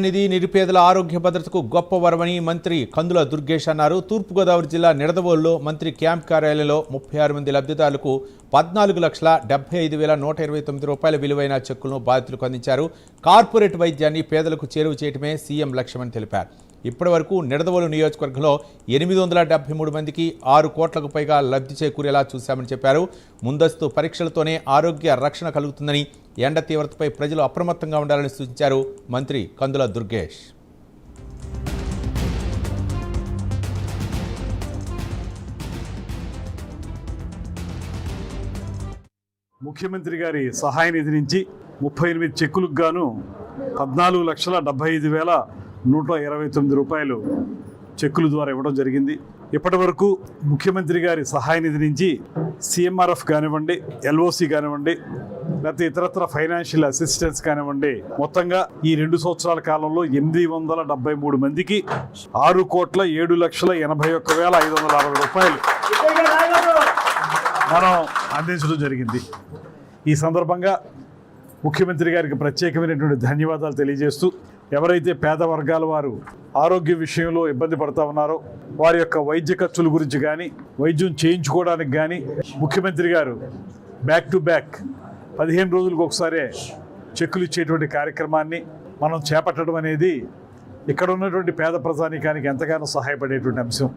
నిధి నిరుపేదల ఆరోగ్య భద్రతకు గొప్ప వరమని మంత్రి కందుల దుర్గేష్ అన్నారు. తూర్పుగోదావరి జిల్లా నిడదవోలులో మంత్రి క్యాంప్ కార్యాలయంలో 36 మంది లబ్ధిదారులకు 14,75,129 రూపాయల విలువైన చెక్కులను బాధితులకు అందించారు. కార్పొరేట్ వైద్యాన్ని పేదలకు చేరువ చేయడమే సీఎం లక్ష్యమని తెలిపారు. ఇప్పటి వరకు నిడదవోలు నియోజకవర్గంలో 873 మందికి 6 కోట్లకు పైగా లబ్ధి చేకూరేలా చూశామని చెప్పారు. ముందస్తు పరీక్షలతోనే ఆరోగ్య రక్షణ కలుగుతుందని, ఎండ తీవ్రతపై ప్రజలు అప్రమత్తంగా ఉండాలని సూచించారు మంత్రి కందుల దుర్గేష్. ముఖ్యమంత్రి గారి సహాయ నిధి నుంచి 38 చెక్కులకు గాను 14,75,129 రూపాయలు చెక్కుల ద్వారా ఇవ్వడం జరిగింది. ఇప్పటి వరకు ముఖ్యమంత్రి గారి సహాయ నిధి నుంచి సిఎంఆర్ఎఫ్ కానివ్వండి, ఎల్ఓసి కానివ్వండి, లేకపోతే ఇతరత్ర ఫైనాన్షియల్ అసిస్టెన్స్ కానివ్వండి, మొత్తంగా ఈ 2 సంవత్సరాల కాలంలో 873 మందికి 6,07,81,560 రూపాయలు మనం అందించడం జరిగింది. ఈ సందర్భంగా ముఖ్యమంత్రి గారికి ప్రత్యేకమైనటువంటి ధన్యవాదాలు తెలియజేస్తూ, ఎవరైతే పేద వర్గాల వారు ఆరోగ్య విషయంలో ఇబ్బంది పడతా ఉన్నారో వారి యొక్క వైద్య ఖర్చుల గురించి కానీ, వైద్యం చేయించుకోవడానికి కానీ ముఖ్యమంత్రి గారు బ్యాక్ టు బ్యాక్ 15 రోజులకు ఒకసారి చెక్కులు ఇచ్చేటువంటి కార్యక్రమాన్ని మనం చేపట్టడం అనేది ఇక్కడ ఉన్నటువంటి పేద ప్రజానీకానికి ఎంతగానో సహాయపడేటువంటి అంశం.